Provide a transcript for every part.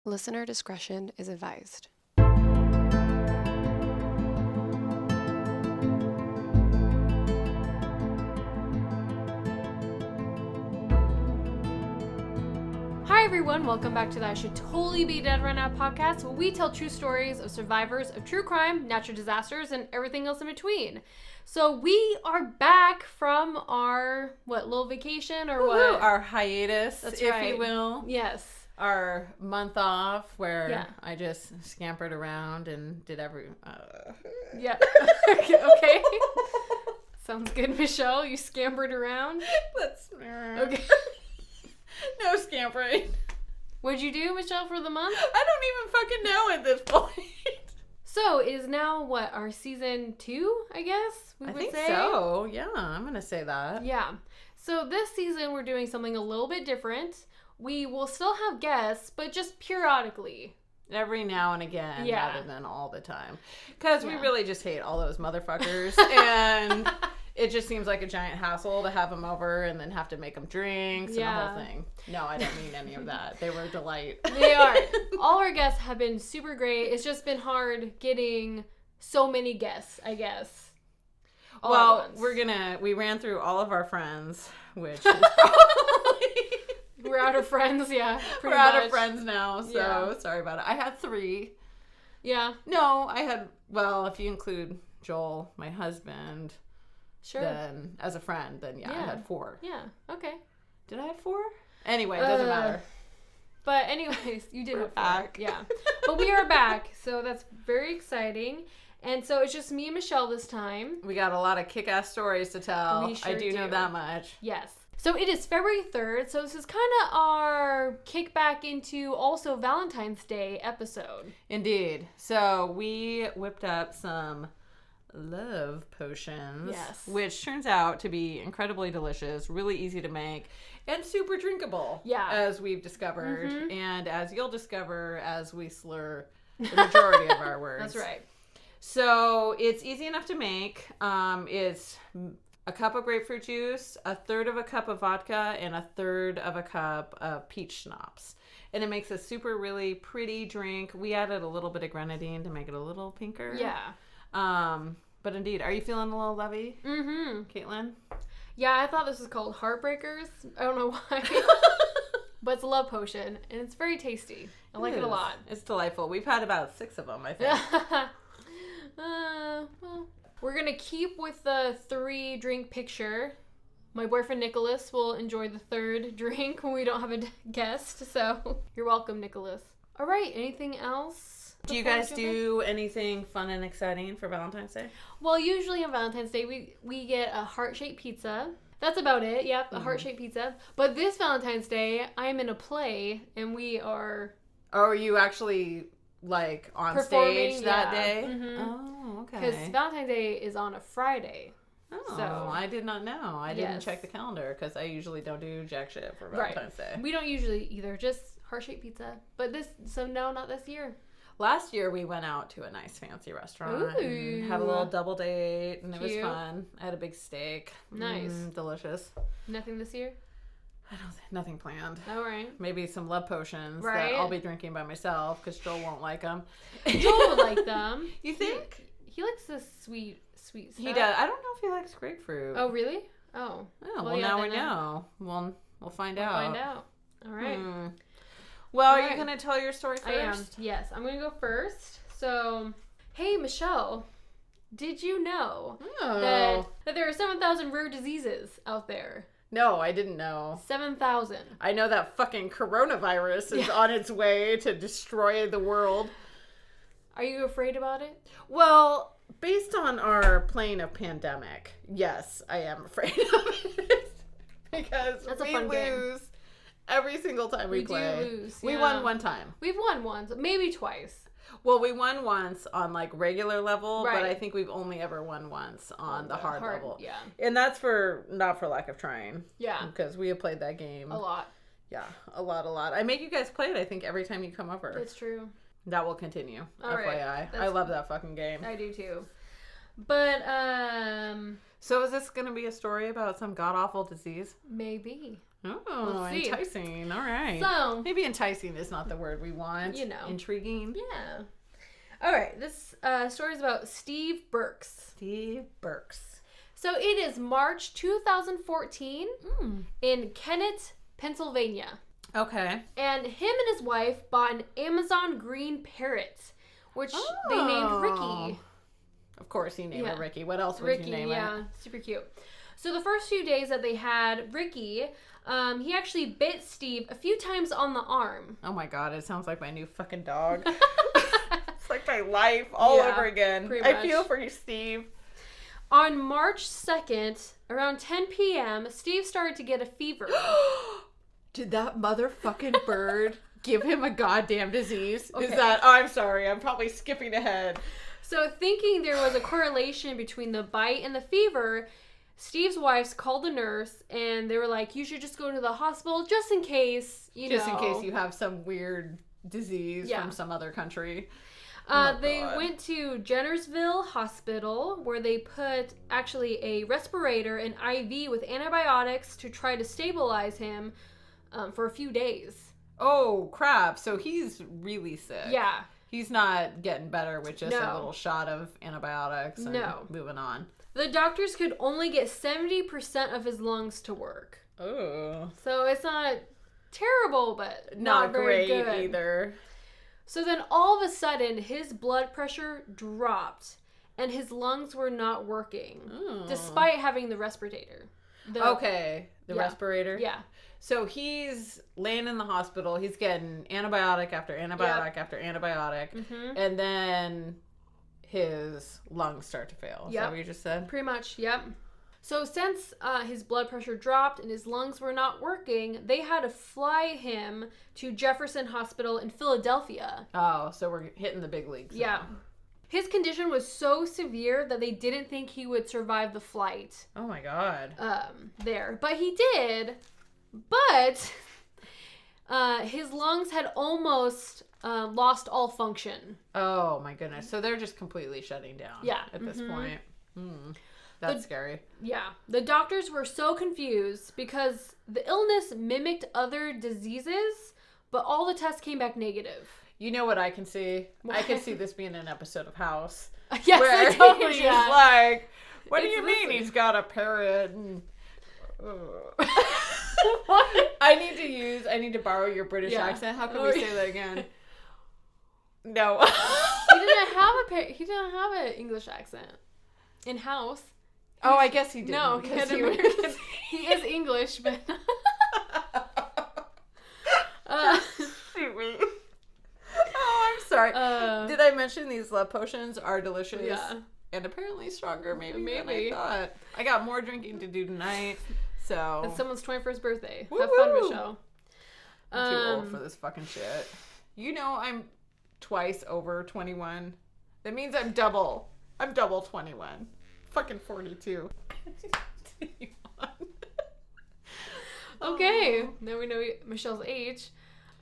Listener discretion is advised. Hi everyone, welcome back to the I Should Totally Be Dead Right Now podcast, where we tell true stories of survivors of true crime, natural disasters, and everything else in between. So we are back from our, little vacation or Woo-hoo, what? our hiatus, That's if right. you will. Yes. Our month off where Yeah. I just scampered around and did Yeah. Okay. Sounds good, Michelle. You scampered around. That's... Okay. No scampering. What'd you do, Michelle, for the month? I don't even fucking know at this point. So, is now, our season 2, I guess we I would think say? so. Yeah, I'm going to say that. Yeah. So, this season, we're doing something a little bit different. We will still have guests, but just periodically. Every now and again, Yeah. rather than all the time. Because we Yeah. really just hate all those motherfuckers. And it just seems like a giant hassle to have them over and then have to make them drinks and the Yeah. whole thing. No, I don't mean any of that. They were a delight. They are. All our guests have been super great. It's just been hard getting so many guests, I guess. All at once. We ran through all of our friends, which is probably... We're out of friends, yeah. We're Pretty out much. of friends now, so Yeah. sorry about it. I had 3. Yeah. No, I had, if you include Joel, my husband, Sure. then as a friend, then I had 4. Yeah. Okay. Did I have 4? Anyway, it doesn't matter. But anyways, you did We're have 4. back. Yeah. But we are back, so that's very exciting. And so it's just me and Michelle this time. We got a lot of kick-ass stories to tell. We sure I do know do. that much. Yes. So it is February 3rd, so this is kind of our kickback into also Valentine's Day episode. Indeed. So we whipped up some love potions, Yes. which turns out to be incredibly delicious, really easy to make, and super drinkable. Yeah. As we've discovered, and as you'll discover as we slur the majority of our words. That's right. So it's easy enough to make. It's a cup of grapefruit juice, 1/3 of a cup of vodka, and 1/3 of a cup of peach schnapps. And it makes a super, really pretty drink. We added a little bit of grenadine to make it a little pinker. Yeah. But indeed, are you feeling a little lovey, Mm-hmm. Caitlin? Yeah, I thought this was called Heartbreakers. I don't know why. But it's a love potion, and it's very tasty. I like it a is. lot. It's delightful. We've had about 6 of them, I think. Well, we're going to keep with the 3-drink picture. My boyfriend Nicholas will enjoy the 3rd drink when we don't have a guest, so you're welcome, Nicholas. All right, anything else? Do you before we guys jump in? do anything fun and exciting for Valentine's Day? Well, usually on Valentine's Day, we get a heart-shaped pizza. That's about it, yep, a heart-shaped pizza. But this Valentine's Day, I'm in a play, and we are... Or are you actually, on Performing, stage that yeah. day? Mhm. Oh, okay. Because Valentine's Day is on a Friday. Oh, So- I did not know. I didn't Yes. check the calendar because I usually don't do jack shit for Right. Valentine's Day. We don't usually either, just heart-shaped pizza. But no, not this year. Last year we went out to a nice fancy restaurant and had a Ooh. little double date, and it was Cute. fun. I had a big steak. Nice. Delicious. Nothing this year? Nothing planned. All right. Maybe some love potions Right. that I'll be drinking by myself because Joel won't like them. Joel would like them. You think? He likes the sweet stuff. He does. I don't know if he likes grapefruit. Oh, really? Oh. Oh, well, yeah, now we then, know. We'll find out. Find out. All right. Well, All are right. you going to tell your story first? I am. Yes, I'm going to go first. So, hey, Michelle, did you know Oh. that there are 7,000 rare diseases out there? No, I didn't know. 7,000. I know that fucking coronavirus is on its way to destroy the world. Are you afraid about it? Well, based on our plane of pandemic, yes, I am afraid of it. Because That's a we fun game. lose every single time we play. do lose. We yeah. won one time. We've won once, maybe twice. Well, we won once on regular level, Right. but I think we've only ever won once on the hard level. Yeah. And that's not for lack of trying. Yeah. Because we have played that game. A lot. Yeah, a lot. I make you guys play it, I think, every time you come over. It's true. That will continue. All right. FYI. I love that fucking game. I do too. But, So is this going to be a story about some god-awful disease? maybe. Oh, Let's see. enticing. All right. So, maybe enticing is not the word we want. You know. Intriguing. yeah. All right. This story is about Steve Burks. Steve Burks. So it is March 2014 in Kennett, Pennsylvania. Okay. And him and his wife bought an Amazon green parrot, which they named Ricky. Of course he named it Ricky. What else would Ricky, you name yeah, it? super cute. So the first few days that they had Ricky, he actually bit Steve a few times on the arm. Oh my god, it sounds like my new fucking dog. It's like my life all over again. I feel for you, Steve. On March 2nd, around 10 p.m., Steve started to get a fever. Did that motherfucking bird give him a goddamn disease? Okay. Is that... Oh, I'm sorry. I'm probably skipping ahead. So thinking there was a correlation between the bite and the fever, Steve's wife called the nurse and they were like, you should just go to the hospital just in case, in case you have some weird disease from some other country. They went to Jennersville Hospital where they put actually a respirator and IV with antibiotics to try to stabilize him for a few days. Oh, crap. So he's really sick. Yeah. He's not getting better with just a little shot of antibiotics and moving on. The doctors could only get 70% of his lungs to work. Oh. So it's not terrible, but not very great good either. So then all of a sudden, his blood pressure dropped and his lungs were not working despite having the respirator. The respirator? Yeah. So he's laying in the hospital. He's getting antibiotic after antibiotic after antibiotic. And then his lungs start to fail. Is that what you just said? Pretty much, yep. So since his blood pressure dropped and his lungs were not working, they had to fly him to Jefferson Hospital in Philadelphia. Oh, so we're hitting the big leagues. Yeah. Now. His condition was so severe that they didn't think he would survive the flight. Oh my god. There. But he did. But his lungs had almost lost all function. Oh my goodness. So they're just completely shutting down at this point. That's scary. Yeah. The doctors were so confused because the illness mimicked other diseases, but all the tests came back negative. You know what I can see? What? I can see this being an episode of House. Yes, where totally, he's like, what do you mean thing. he's got a parrot? And... I need to borrow your British accent. How can we say that again? No. He didn't have an English accent in House. I guess he did. No, he had American. He is English, but. Shoot me. Oh, I'm sorry. Did I mention these love potions are delicious? Yeah. And apparently stronger, maybe than I thought. I got more drinking to do tonight, so. It's someone's 21st birthday. Woo-woo. Have fun, Michelle. I'm too old for this fucking shit. You know I'm twice over 21. That means I'm double 21. Fucking 42. Okay, now we know Michelle's age.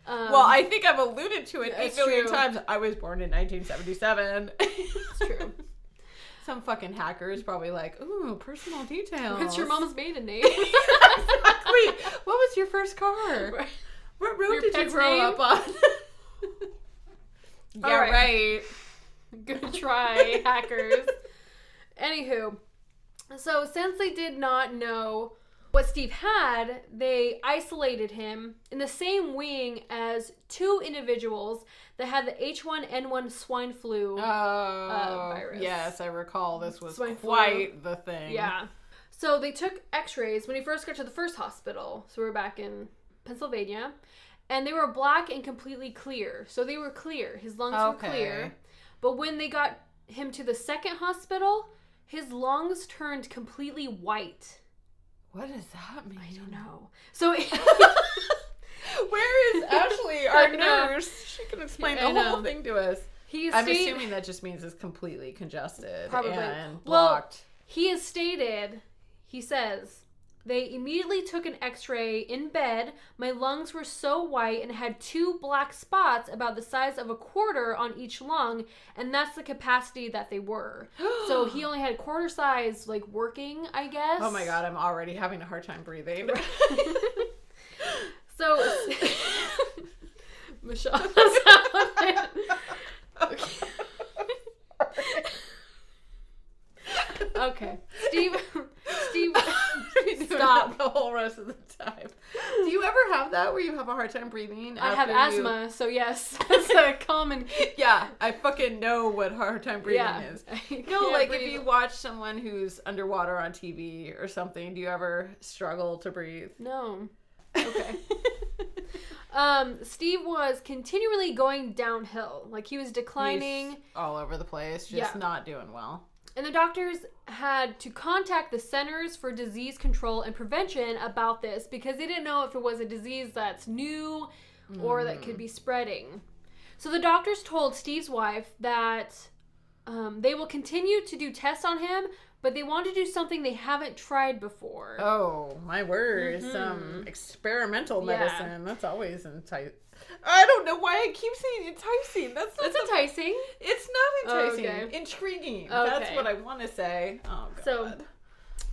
Well, I think I've alluded to it 8 million true. times. I was born in 1977. It's true. Some fucking hacker is probably like, ooh, personal details. What's your mom's maiden name? Exactly. What was your first car? What road did you grow up on? Yeah, right. Good try, hackers. Anywho, so since they did not know what Steve had, they isolated him in the same wing as 2 individuals that had the H1N1 swine flu virus. Yes, I recall this was Swine quite the thing. Yeah. So they took x-rays when he first got to the first hospital. So we're back in Pennsylvania. And they were black and completely clear. So they were clear. His lungs were clear. But when they got him to the second hospital, his lungs turned completely white. What does that mean? I don't know. So where is Ashley, our nurse? She can explain the whole thing to us. I'm assuming that just means it's completely congested and blocked. Well, he has stated, he says, they immediately took an x-ray in bed. My lungs were so white and had 2 black spots about the size of a quarter on each lung, and that's the capacity that they were. So he only had quarter size, like, working, I guess. Oh my god, I'm already having a hard time breathing. So, Michelle, that's not it. Okay. Okay. Steve, stop the whole rest of the time. Do you ever have that where you have a hard time breathing? I have after asthma, so yes, it's a common. Yeah, I fucking know what hard time breathing is. No, like if you watch someone who's underwater on TV or something, do you ever struggle to breathe? No. Okay. Steve was continually going downhill. Like he was declining. He's all over the place, just not doing well. And the doctors had to contact the Centers for Disease Control and Prevention about this because they didn't know if it was a disease that's new or that could be spreading. So the doctors told Steve's wife that they will continue to do tests on him, but they want to do something they haven't tried before. Oh, my word. Some experimental medicine. That's always enticing. I don't know why I keep saying enticing. That's enticing. It's not enticing. Okay. Intriguing. Okay. That's what I want to say. Oh, God. So,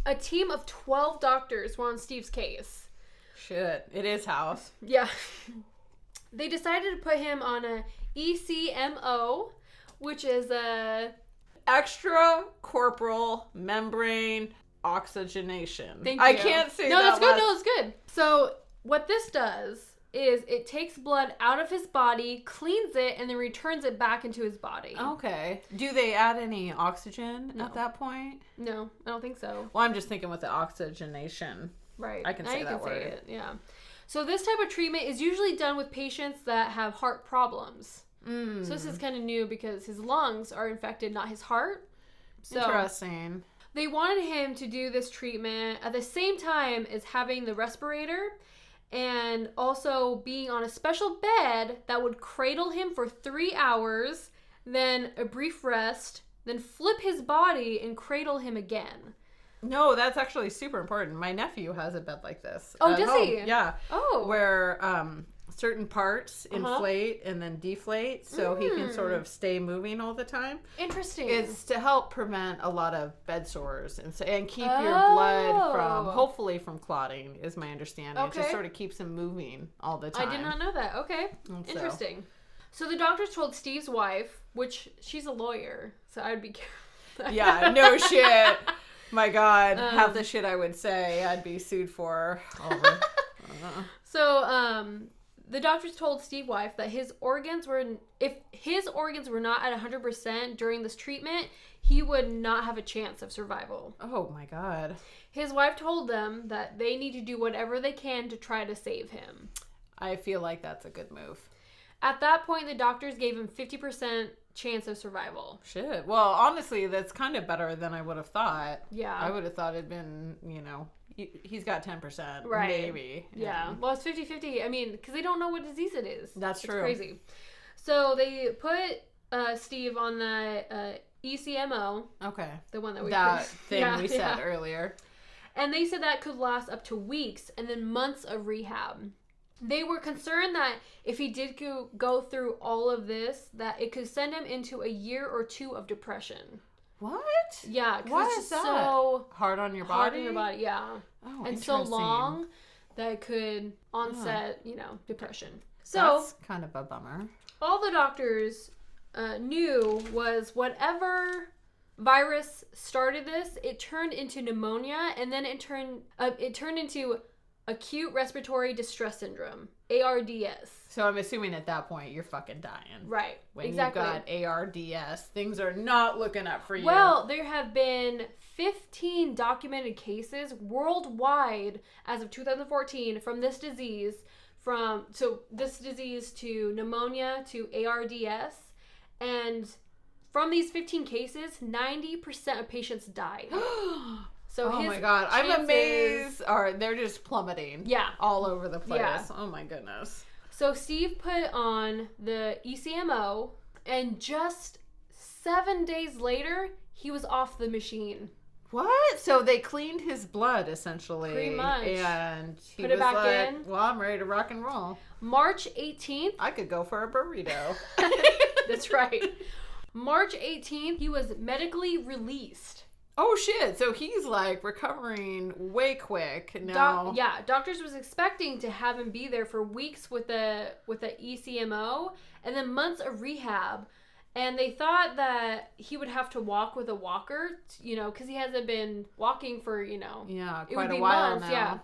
a team of 12 doctors were on Steve's case. Shit. It is house. Yeah. They decided to put him on a ECMO, which is a extracorporeal membrane oxygenation. Thank you. I can't say no, that. That's good. No, that's good. So what this does is it takes blood out of his body, cleans it, and then returns it back into his body. Okay. Do they add any oxygen No. at that point? No, I don't think so. Well, I'm just thinking with the oxygenation. Right. I can now say you that can word. Say it. Yeah. So this type of treatment is usually done with patients that have heart problems. So this is kind of new because his lungs are infected, not his heart. So Interesting. they wanted him to do this treatment at the same time as having the respirator and also being on a special bed that would cradle him for 3 hours, then a brief rest, then flip his body and cradle him again. No, that's actually super important. My nephew has a bed like this. Oh, at does home. he? Yeah. Oh. Where certain parts inflate and then deflate so he can sort of stay moving all the time. Interesting. It's to help prevent a lot of bed sores and keep your blood hopefully from clotting, is my understanding. Okay. It just sort of keeps him moving all the time. I did not know that. Okay. And Interesting. So the doctors told Steve's wife, which she's a lawyer, so I'd be careful. Yeah, no shit. My God, half the shit I would say I'd be sued for over. So, the doctors told Steve's wife that if his organs were not at 100% during this treatment, he would not have a chance of survival. Oh my God. His wife told them that they need to do whatever they can to try to save him. I feel like that's a good move. At that point, the doctors gave him 50% chance of survival. Shit. Well, honestly, that's kind of better than I would have thought. Yeah. I would have thought it'd been, he's got 10%. Right. Maybe. Yeah. Well, it's 50-50. I mean, because they don't know what disease it is. That's true. It's crazy. So they put Steve on the ECMO. Okay. The one that we we said earlier. And they said that could last up to weeks and then months of rehab. They were concerned that if he did go through all of this, that it could send him into a year or two of depression. What? Yeah, because Why it's is just that? so hard on your body? hard on your body, yeah. Oh, and so interesting. long that it could onset, depression. So that's kind of a bummer. all the doctors knew was whatever virus started this, it turned into pneumonia, and then it turned into acute respiratory distress syndrome, ARDS. So I'm assuming at that point you're fucking dying. Right. When exactly. you've got ARDS, things are not looking up for you. Well, there have been 15 documented cases worldwide as of 2014 from this disease, to pneumonia to ARDS, and from these 15 cases, 90% of patients died. So oh my God, I'm amazed. They're just plummeting. Yeah. All over the place. Yeah. Oh my goodness. So Steve put on the ECMO, and just 7 days later, he was off the machine. What? So they cleaned his blood, essentially. Pretty much. And he Put it was back like, in. well, I'm ready to rock and roll. March 18th. I could go for a burrito. That's right. March 18th, he was medically released. Oh shit! So he's like recovering way quick now. Doctors was expecting to have him be there for weeks with a ECMO and then months of rehab, and they thought that he would have to walk with a walker, because he hasn't been walking for quite a while months, now. Yeah.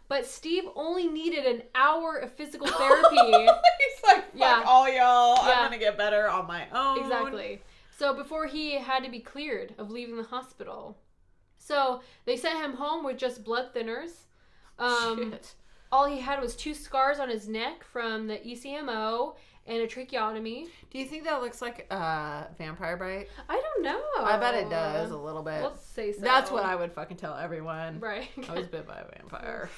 But Steve only needed an hour of physical therapy. He's like, fuck all y'all. I'm gonna get better on my own. Exactly. So before he had to be cleared of leaving the hospital. So they sent him home with just blood thinners. Shit. All he had was 2 scars on his neck from the ECMO and a tracheotomy. Do you think that looks like a vampire bite? I don't know. I bet it does a little bit. Let's say so. That's what I would fucking tell everyone. Right. I was bit by a vampire.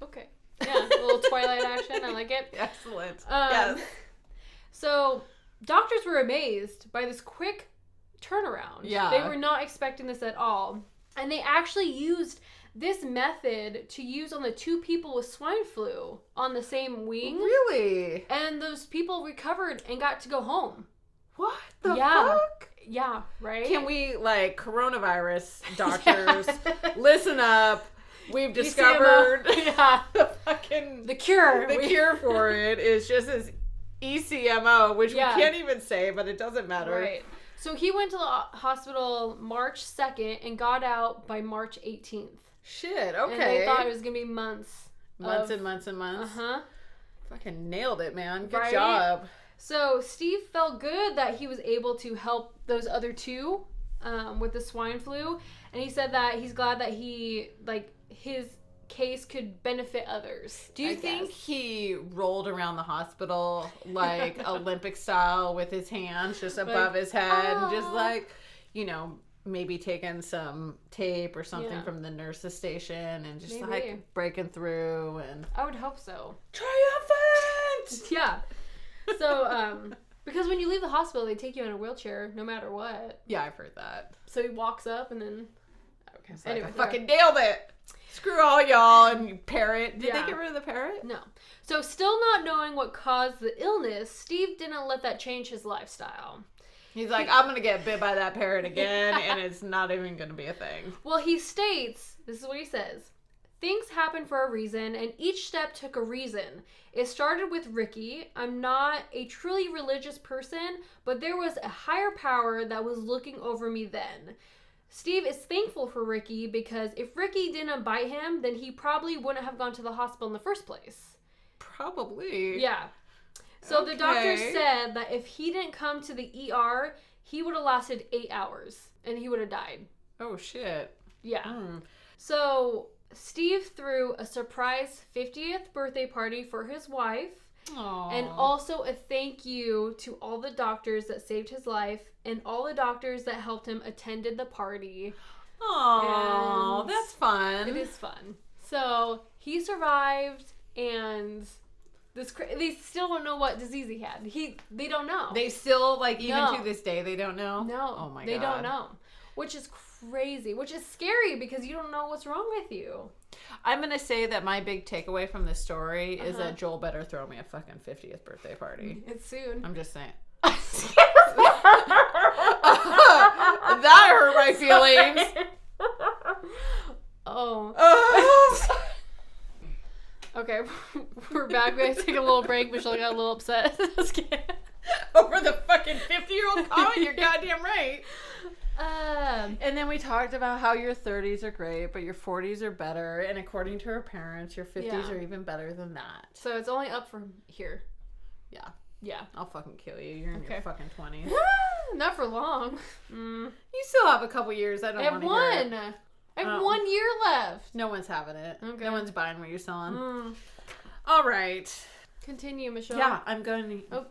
Okay. Yeah, a little Twilight action. I like it. Excellent. Yes. So doctors were amazed by this quick turnaround. Yeah. They were not expecting this at all. And they actually used this method to use on the 2 people with swine flu on the same wing. Really? And those people recovered and got to go home. What the fuck? Yeah, right? Can we, coronavirus doctors, listen up. We've discovered the cure. The cure for it is just this ECMO, which we can't even say, but it doesn't matter. Right. So he went to the hospital March 2nd and got out by March 18th. Shit, okay. And they thought it was going to be months. And months and months. Uh-huh. Fucking nailed it, man. Good Right? job. So Steve felt good that he was able to help those other 2 with the swine flu. And he said that he's glad that his case could benefit others. Do you think he rolled around the hospital like Olympic style with his hands just above his head and just maybe taking some tape or something from the nurse's station and just breaking through? And I would hope so. Triumphant! Yeah. So because when you leave the hospital they take you in a wheelchair no matter what. Yeah, I've heard that. So he walks up and then anyway, I fucking nailed it. Screw all y'all and parrot. Did they get rid of the parrot? No. So still not knowing what caused the illness, Steve didn't let that change his lifestyle. He's like, I'm going to get bit by that parrot again, and it's not even going to be a thing. Well, he states, this is what he says, things happen for a reason, and each step took a reason. It started with Ricky. I'm not a truly religious person, but there was a higher power that was looking over me then. Steve is thankful for Ricky because if Ricky didn't bite him, then he probably wouldn't have gone to the hospital in the first place. Probably. Yeah. So the doctor said that if he didn't come to the ER, he would have lasted 8 hours and he would have died. Oh, shit. Yeah. So Steve threw a surprise 50th birthday party for his wife. Aww. And also a thank you to all the doctors that saved his life and all the doctors that helped him attended the party. Oh, that's fun. It is fun. So he survived, and they still don't know what disease he had. They don't know. They still, even to this day, they don't know? No. Oh my God. They don't know. Which is crazy. Which is scary because you don't know what's wrong with you. I'm going to say that my big takeaway from this story is that Joel better throw me a fucking 50th birthday party. It's soon. I'm just saying. That hurt my feelings. Oh. Okay, we're back. We have to take a little break. Michelle got a little upset. Over the fucking 50-year-old comment, you're goddamn right. And then we talked about how your 30s are great, but your 40s are better. And according to her parents, your 50s are even better than that. So it's only up from here. Yeah. Yeah. I'll fucking kill you. You're in your fucking 20s. Not for long. You still have a couple years. I have 1 year left. No one's having it. Okay. No one's buying what you're selling. All right. Continue, Michelle. Yeah, I'm going to... Oh.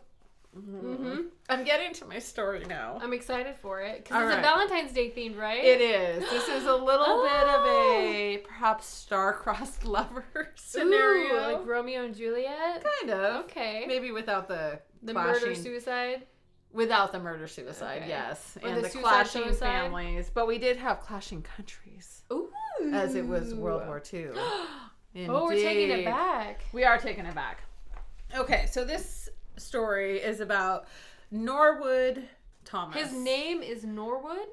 I'm getting to my story now. I'm excited for it because it's a Valentine's Day themed, right? It is. This is a little bit of a perhaps star-crossed lover scenario. Ooh, like Romeo and Juliet? Kind of. Okay. Maybe without the murder-suicide? Without the murder-suicide, yes. Or and the clashing families. But we did have clashing countries. Ooh. As it was World War II. Oh, we're taking it back. We are taking it back. Okay, so this story is about Norwood Thomas. His name is Norwood?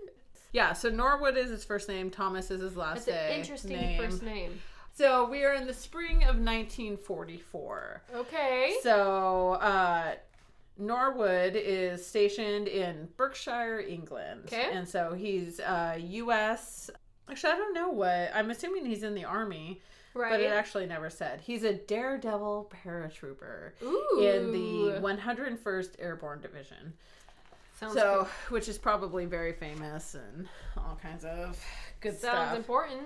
Yeah, so Norwood is his first name. Thomas is his last That's an interesting first name. So we are in the spring of 1944. Okay. So Norwood is stationed in Berkshire, England. Okay. And so he's U.S. Actually, I don't know what. I'm assuming he's in the Army. Right. But it actually never said. He's a daredevil paratrooper Ooh. in the 101st Airborne Division. Sounds good. Which is probably very famous and all kinds of good stuff. Sounds important.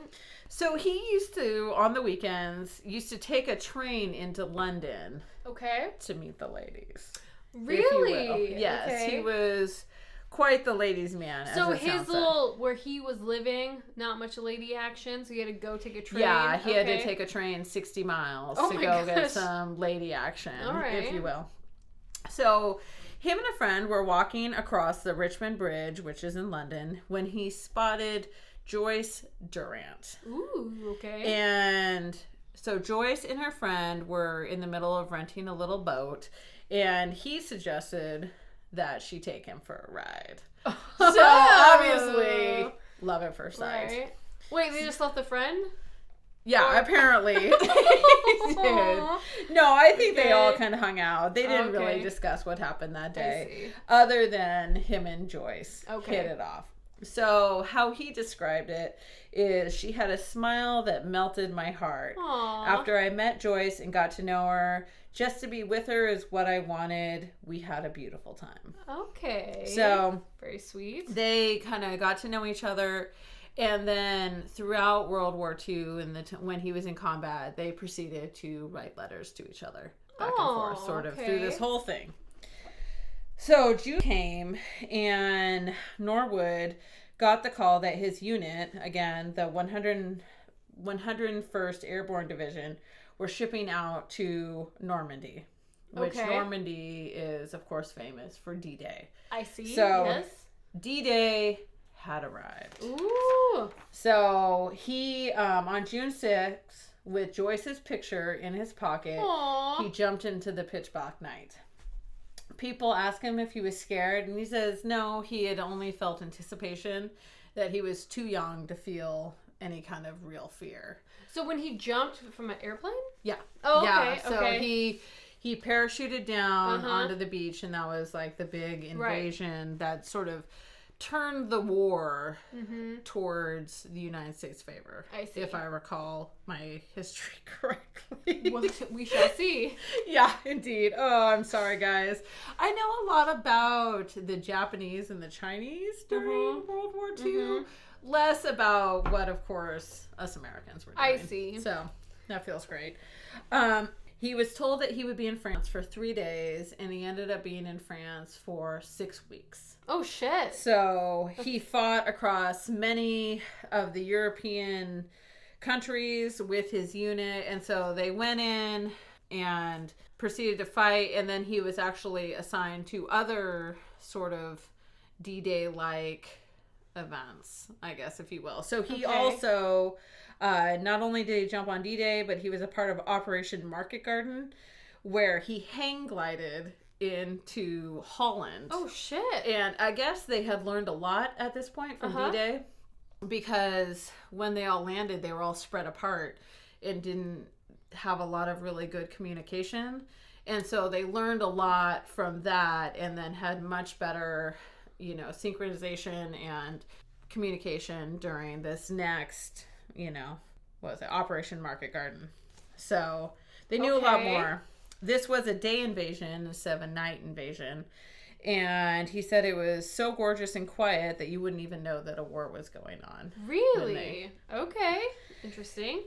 So he used to, on the weekends, take a train into London Okay. to meet the ladies. Really? Yes, Okay. he was quite the ladies' man. So as it his sounds little, where he was living, not much lady action, so he had to go take a train. Yeah, he had to Okay. take a train 60 miles Oh to my go get gosh. some lady action, All right. if you will. So him and a friend were walking across the Richmond Bridge, which is in London, when he spotted Joyce Durant. Ooh, okay. And so Joyce and her friend were in the middle of renting a little boat, and he suggested that she take him for a ride. So obviously, love at first sight. Right. Wait, they just left the friend? Yeah, Or- apparently. They did. Aw. No, I think they Okay. all kind of hung out. They didn't really Okay. discuss what happened that I day, see. other than him and Joyce Okay. hit it off. So how he described it is, she had a smile that melted my heart. Aww. After I met Joyce and got to know her, just to be with her is what I wanted. We had a beautiful time. Okay. So very sweet. they kind of got to know each other. And then throughout World War II, and when he was in combat, they proceeded to write letters to each other back and forth, sort of through this okay. whole thing. So June came, and Norwood got the call that his unit, again, the 101st Airborne Division, were shipping out to Normandy, which Okay. Normandy is, of course, famous for D-Day. I see. So- Yes. D-Day had arrived. Ooh. So he, on June 6th, with Joyce's picture in his pocket, Aww. he jumped into the pitch black night. People ask him if he was scared, and he says no, he had only felt anticipation, that he was too young to feel any kind of real fear. So when he jumped from an airplane? Yeah. Oh, Yeah, okay. so Okay. he parachuted down Uh-huh. onto the beach, and that was like the big invasion that sort of turned the war towards the United States' favor. I see. If I recall my history correctly. Well, we shall see. Yeah, indeed. Oh, I'm sorry, guys. I know a lot about the Japanese and the Chinese during World War II. Less about what, of course, us Americans were doing. I see. So, that feels great. He was told that he would be in France for 3 days, and he ended up being in France for 6 weeks. Oh, shit. So he fought across many of the European countries with his unit. And so they went in and proceeded to fight. And then he was actually assigned to other sort of D-Day-like events, I guess, if you will. So he also, not only did he jump on D-Day, but he was a part of Operation Market Garden, where he hang glided into Holland. Oh, shit. And I guess they had learned a lot at this point from D-Day, because when they all landed, they were all spread apart and didn't have a lot of really good communication. And so they learned a lot from that, and then had much better, synchronization and communication during this next, what was it, Operation Market Garden. So they knew a lot more. This was a day invasion instead of a night invasion. And he said it was so gorgeous and quiet that you wouldn't even know that a war was going on. Really? Okay. Interesting.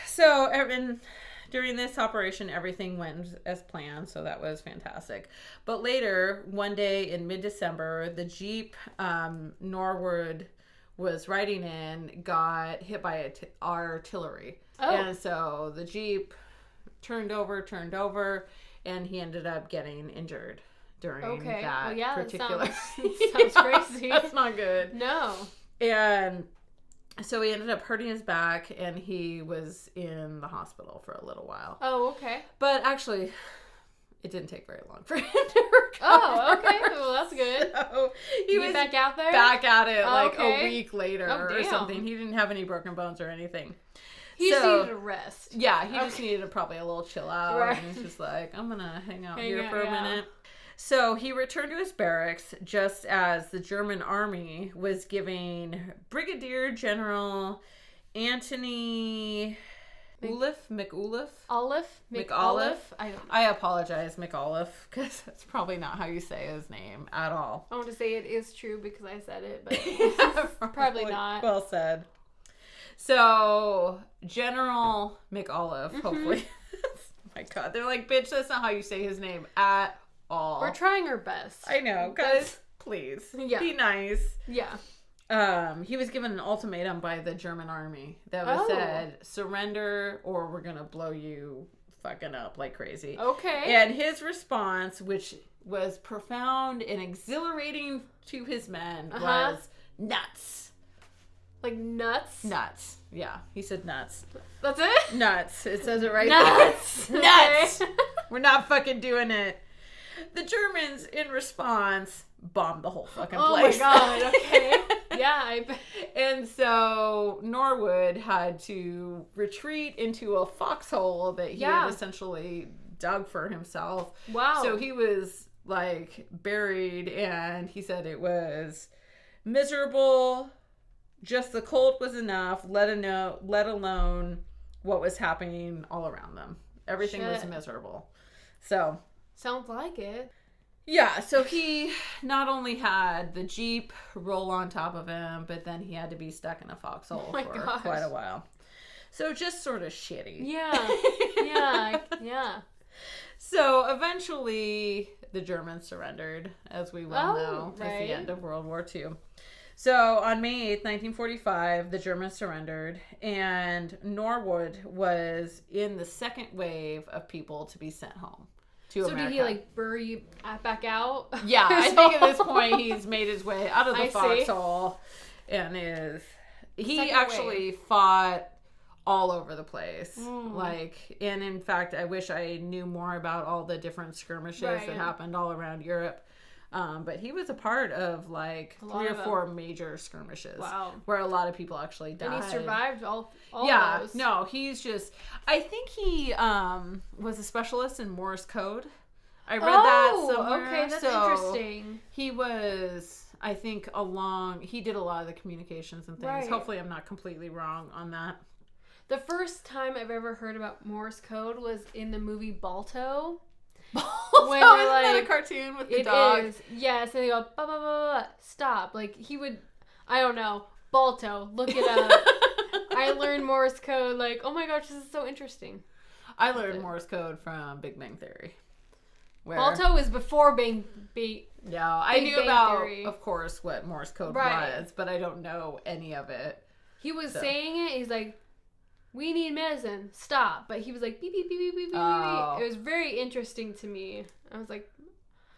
So during this operation, everything went as planned. So that was fantastic. But later, one day in mid-December, the Jeep Norwood was riding in got hit by artillery. Oh. And so the Jeep turned over, and he ended up getting injured during that particular. That sounds crazy. That's not good. No. And so he ended up hurting his back, and he was in the hospital for a little while. Oh, okay. But actually, it didn't take very long for him to recover. Oh, okay. Well, that's good. So he was back out there? Back at it Okay. a week later or damn. something. He didn't have any broken bones or anything. He just needed a rest. Yeah, he just needed probably a little chill out. Right. And he's just like, I'm going to hang out Hang here out, for a yeah. minute. So he returned to his barracks just as the German army was giving Brigadier General Anthony McAuliffe. McAuliffe. I apologize, McAuliffe, because that's probably not how you say his name at all. I want to say it is true because I said it, but probably not. Well said. So, General McAuliffe, hopefully. Oh my God. They're like, bitch, that's not how you say his name at all. We're trying our best. I know, guys. Please. Yeah. Be nice. Yeah. He was given an ultimatum by the German army that was said, surrender or we're going to blow you fucking up like crazy. Okay. And his response, which was profound and exhilarating to his men, was nuts. Like nuts? Nuts. Yeah, he said nuts. That's it? Nuts. It says it right Nuts. there. Nuts. We're not fucking doing it. The Germans, in response, bombed the whole fucking place. Oh my God. Okay. Yeah, I bet. And so Norwood had to retreat into a foxhole that he had essentially dug for himself. Wow. So he was like buried, and he said it was miserable. Just the cold was enough, let alone what was happening all around them. Everything was miserable. So. Sounds like it. Yeah, so he not only had the Jeep roll on top of him, but then he had to be stuck in a foxhole for quite a while. So just sort of shitty. Yeah. Yeah. So eventually the Germans surrendered, as we well know, at the end of World War II. So on May 8th, 1945, the Germans surrendered, and Norwood was in the second wave of people to be sent home to America. So did he like bury back out? Yeah, I think at this point he's made his way out of the foxhole and he Second actually fought all over the place. Mm. And in fact, I wish I knew more about all the different skirmishes that happened all around Europe. But he was a part of 3 or 4 major skirmishes. Wow. Where a lot of people actually died. And he survived all those. No, he's just, I think he was a specialist in Morse code. I read that somewhere. Okay, that's interesting. He was, I think, he did a lot of the communications and things. Right. Hopefully I'm not completely wrong on that. The first time I've ever heard about Morse code was in the movie Balto. When isn't that a cartoon with the dog? It is. Yes, and they go, bah, bah, bah, bah, stop. He would, I don't know, Balto, look it up. I learned Morse code, oh my gosh, this is so interesting. I learned Morse code from Big Bang Theory. Balto was before I knew about, of course, what Morse code was, but I don't know any of it. He was saying it, he's like, we need medicine, stop. But he was like, beep, beep, beep, beep, beep, beep, beep. It was very interesting to me. I was like,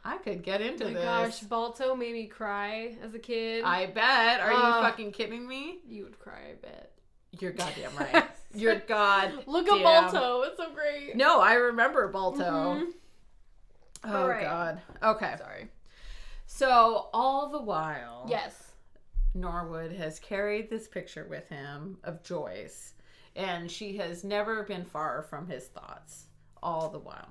I could get into this. Oh my gosh, Balto made me cry as a kid. I bet. Are you fucking kidding me? You would cry, I bet. You're goddamn right. You're goddamn. Look up Balto. It's so great. No, I remember Balto. Mm-hmm. Oh, God. Okay. Sorry. So, all the while... Yes. Norwood has carried this picture with him of Joyce. And she has never been far from his thoughts all the while.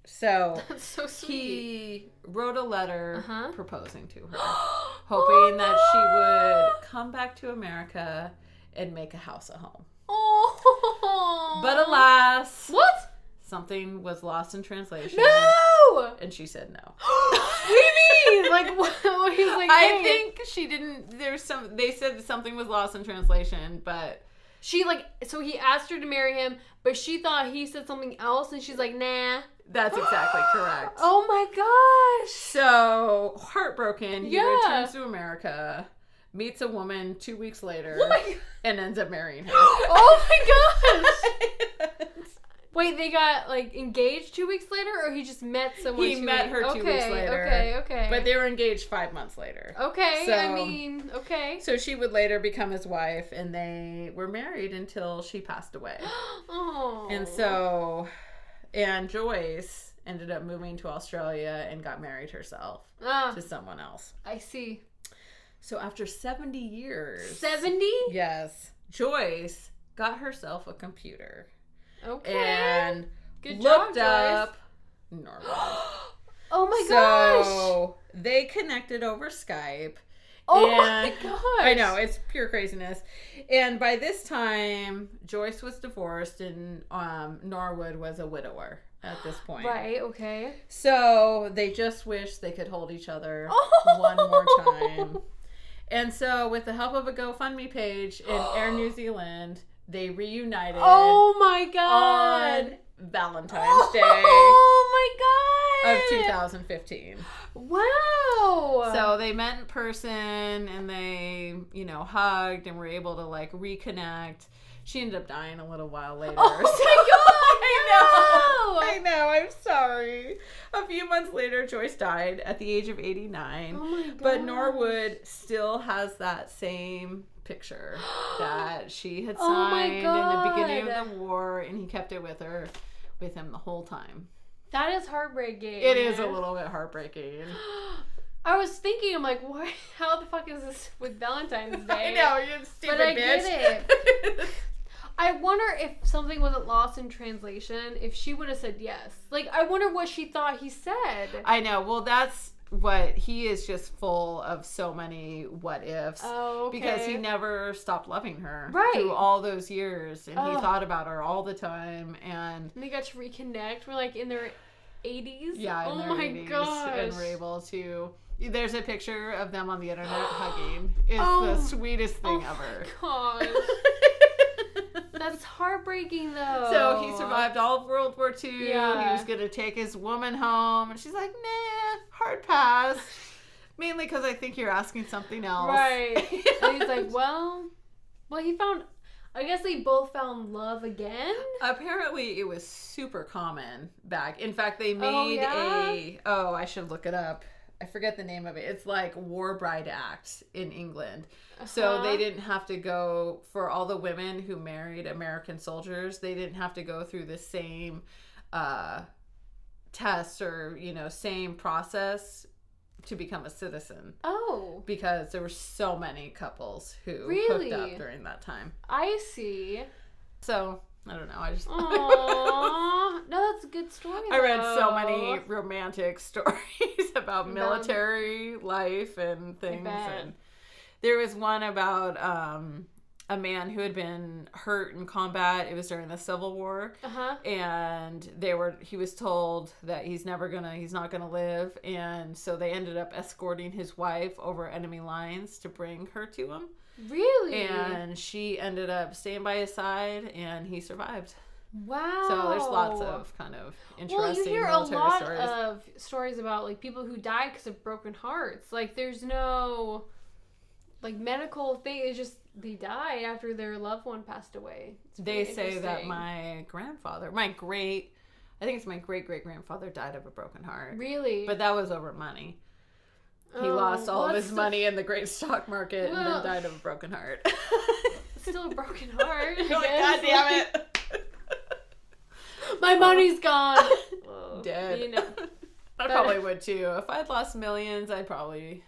So, that's so sweet. He wrote a letter proposing to her, hoping that she would come back to America and make a house a home. Oh. But alas, what? Something was lost in translation. No. And she said no. What do you mean? What? He's like, I think she didn't. They said something was lost in translation, but. She so he asked her to marry him, but she thought he said something else, and she's like, nah. That's exactly correct. Oh my gosh. So, heartbroken, he returns to America, meets a woman 2 weeks later, and ends up marrying her. Oh my gosh. Wait, they got engaged 2 weeks later, or he just met someone? He met her 2 weeks later. Okay. But they were engaged 5 months later. Okay, so, okay. So she would later become his wife, and they were married until she passed away. Oh. And Joyce ended up moving to Australia and got married herself to someone else. I see. So after 70 years. 70? Yes. Joyce got herself a computer. Okay. And Good looked job, up Norwood. Oh my gosh. So they connected over Skype. Oh and my gosh. I know, it's pure craziness. And by this time, Joyce was divorced and Norwood was a widower at this point. Right, okay. So they just wished they could hold each other one more time. And so with the help of a GoFundMe page in Air New Zealand, they reunited Oh my god. on Valentine's Day Oh my of god. 2015. Wow. So they met in person and they, hugged and were able to like reconnect. She ended up dying a little while later. Oh my god. I know. I'm sorry. A few months later, Joyce died at the age of 89. Oh my god. But Norwood still has that same picture that she had Oh my signed in the beginning God. of the war, and he kept it with him the whole time. That is heartbreaking. It is a little bit heartbreaking. I was thinking, I'm like, what? How the fuck is this with Valentine's Day? I know, you stupid But I bitch. get it. I wonder if something wasn't lost in translation, if she would have said yes. Like, I wonder what she thought he said. I know. Well, that's what he is, just full of so many what ifs. Oh, okay. Because he never stopped loving her Right. through all those years, and he Ugh. thought about her all the time. And And they got to reconnect. We're like in their 80s. yeah, in oh their my 80s, gosh. and we're able to. There's a picture of them on the internet hugging. It's Oh. the sweetest thing Oh ever. my gosh. That's heartbreaking though. So he survived all of World War II. Yeah. He was going to take his woman home. And she's like, nah, hard pass. Mainly because I think you're asking something else. Right. And he's like, well, he found, I guess they both found love again. Apparently it was super common back. In fact, they made I should look it up. I forget the name of it. It's like War Bride Act in England. So they didn't have to go, for all the women who married American soldiers, they didn't have to go through the same test or, same process to become a citizen. Oh. Because there were so many couples who Really? hooked up during that time. I see. So, I don't know. I just... Aww. No, that's a good story. I read so though. many romantic stories about military life and things. bet. And there was one about a man who had been hurt in combat. It was during the Civil War. Uh-huh. And he was told that he's not gonna live. And so they ended up escorting his wife over enemy lines to bring her to him. Really? And she ended up staying by his side, and he survived. Wow. So there's lots of kind of interesting Well, you hear a military lot stories. of stories about like people who die because of broken hearts. Like there's no like medical thing. It's just they died after their loved one passed away. It's They really say that interesting. my grandfather, I think it's my great-great-grandfather, died of a broken heart. Really? But that was over money. He Oh, lost all of that's his money in the great stock market and Well- then died of a broken heart. still a broken heart. I You're like, guess. God damn it. My money's gone. Well, Dead. You know, I probably would too. If I'd lost millions, I'd probably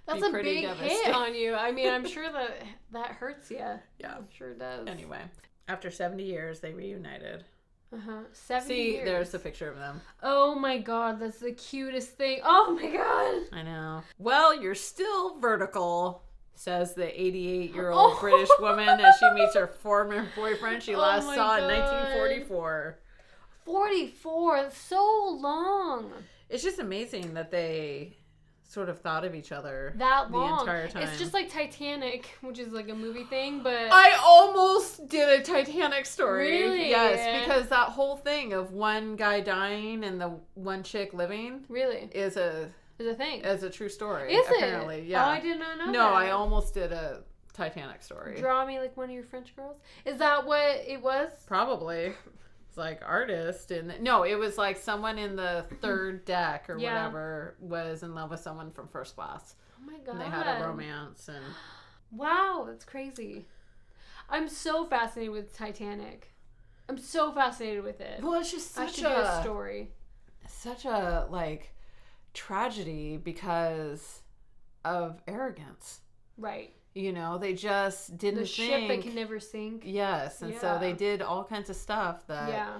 that's be a pretty big hit devastated. on you. I mean, I'm sure that hurts you. Yeah. I'm sure it does. Anyway, after 70 years, they reunited. 70 See, years. there's a picture of them. Oh my god, that's the cutest thing. Oh my god. I know. Well, you're still vertical, says the 88-year-old British woman as she meets her former boyfriend she last my saw in God. 1944. 44. That's so long. It's just amazing that they sort of thought of each other That the long. entire time. It's just like Titanic, which is like a movie thing, but I almost did a Titanic story. Really? Yes, because that whole thing of one guy dying and the one chick living really is a thing. true story. Is apparently. it? Yeah. Oh, I did not know No, that. I almost did a Titanic story. Draw me like one of your French girls. Is that what it was? Probably. It's like artist, and no, it was like someone in the third deck or Yeah. whatever was in love with someone from first class. Oh my god. And they had a romance, and Wow, that's crazy. I'm so fascinated with Titanic. I'm so fascinated with it. well, it's just I such should do a story. such a like tragedy because of arrogance. Right. You know, they just didn't The think. ship that can never sink. Yes, and so they did all kinds of stuff that, Yeah.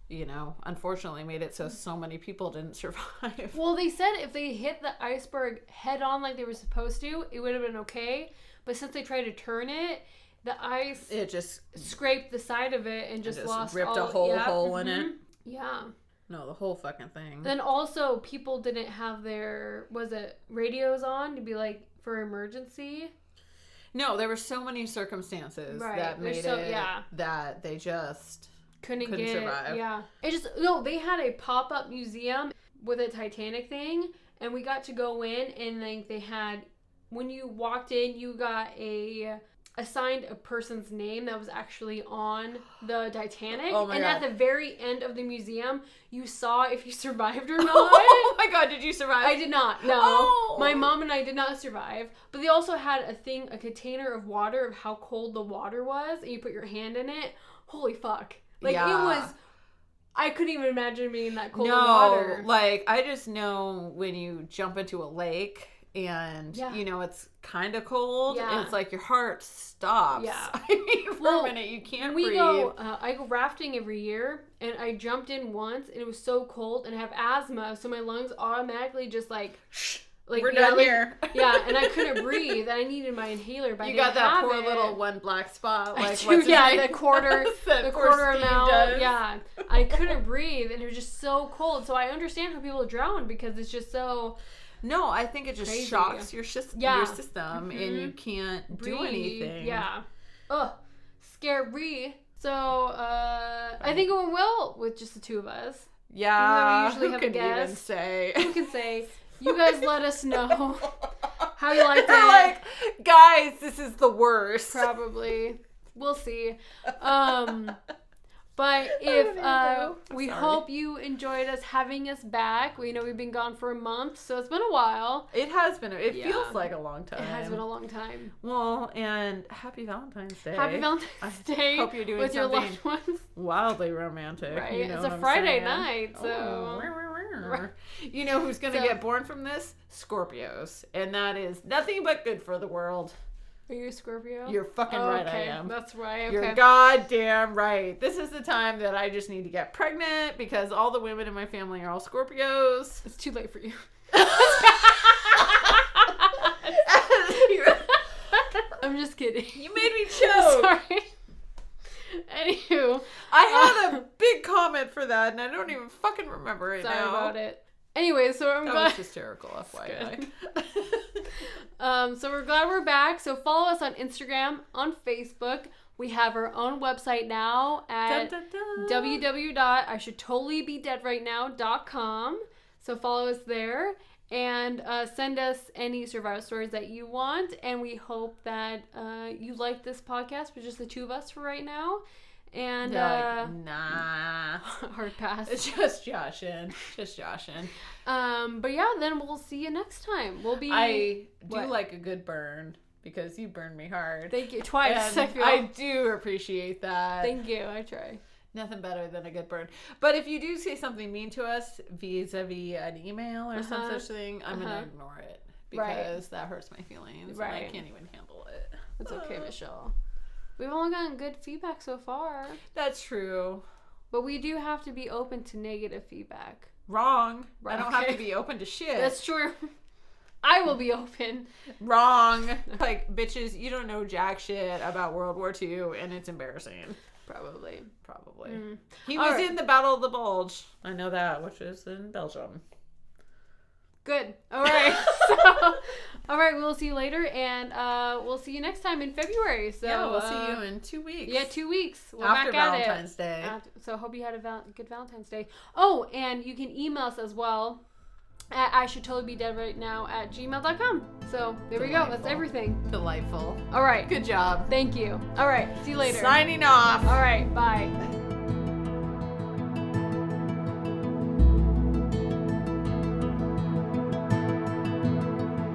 you know, unfortunately made it so many people didn't survive. Well, they said if they hit the iceberg head on like they were supposed to, it would have been okay. But since they tried to turn it, the ice It just scraped the side of it and just lost ripped all, a whole yeah, hole in it. Yeah. No, the whole fucking thing. Then also people didn't have their radios on to be like for emergency. No, there were so many circumstances Right. that made that they just couldn't get survive. Yeah. They had a pop-up museum with a Titanic thing, and we got to go in, and like they had, when you walked in, you got assigned a person's name that was actually on the Titanic. Oh my and God. at the very end of the museum, you saw if you survived or not. Oh my God, did you survive? I did not. No. Oh. My mom and I did not survive. But they also had a container of water of how cold the water was, and you put your hand in it. Holy fuck. Like, Yeah. it was, I couldn't even imagine being that cold No, of water. like, I just know when you jump into a lake and, Yeah. you know, it's kind of cold, Yeah. it's like your heart stops. Yeah. I mean, for a minute, you can't breathe. I go rafting every year, and I jumped in once, and it was so cold, and I have asthma, so my lungs automatically just like We're done here. Yeah, and I couldn't breathe, and I needed my inhaler, but You I got didn't that have poor it. little one black spot. Like, I what's do, his yeah, name? the quarter, That the poor quarter Steve amount. does. Yeah, I couldn't breathe, and it was just so cold. So I understand how people drown because it's just so. No, I think it just Crazy. shocks your Yeah. system, and you can't do breathe. anything. Yeah. Ugh, scary. So I think it went well with just the two of us. Yeah. Even though we usually Who have a could even guest. say? Who can say? You guys let us know how you liked They're it. like, guys, this is the worst. Probably. We'll see. But if we Sorry. hope you enjoyed us having us back. We know we've been gone for a month, so it's been a while. It has been. It Yeah. feels like a long time. It has been a long time. Well, and happy Valentine's Day. Happy Valentine's Day hope you're doing with your something loved ones. wildly romantic. Right. You know It's what a I'm Friday saying? night, so. Oh. You know who's going to So- get born from this? Scorpios. And that is nothing but good for the world. Are you a Scorpio? You're fucking right, I okay. am. That's right. Okay. You're goddamn right. This is the time that I just need to get pregnant because all the women in my family are all Scorpios. It's too late for you. I'm just kidding. You made me choke. Sorry. Anywho. I had a big comment for that and I don't even fucking remember it Sorry now. about it. Anyway, so I'm That glad. was hysterical, FYI. So we're glad we're back. So follow us on Instagram, on Facebook. We have our own website now at Dun, dun, dun. www.ishouldtotallybedeadrightnow.com. So follow us there and send us any survival stories that you want. And we hope that you like this podcast with just the two of us for right now. And Like, nah. hard pass. It's just joshing. But yeah, then we'll see you next time. We'll be. I do What? like a good burn because you burned me hard. Thank you twice. And I do appreciate that. Thank you. I try. Nothing better than a good burn. But if you do say something mean to us vis-a-vis an email or some such thing, I'm going to ignore it because that hurts my feelings and I can't even handle it. It's okay, Michelle. We've only gotten good feedback so far. That's true. But we do have to be open to negative feedback. Wrong. Right, I don't have okay. to be open to shit. That's true. I will be open. Wrong. Like, bitches, you don't know jack shit about World War II and it's embarrassing. Probably. He All was right. in the Battle of the Bulge. I know that, which is in Belgium. Good. All right. All right. We'll see you later, and we'll see you next time in February. So Yeah, we'll see you in 2 weeks. Yeah, 2 weeks. We're After back at Valentine's it. Day. So hope you had a good Valentine's Day. Oh, and you can email us as well at ishouldtotallybedeadrightnow@gmail.com. So there we go. That's Delightful. everything. Delightful. All right. Good job. Thank you. All right. See you later. Signing off. All right. Bye.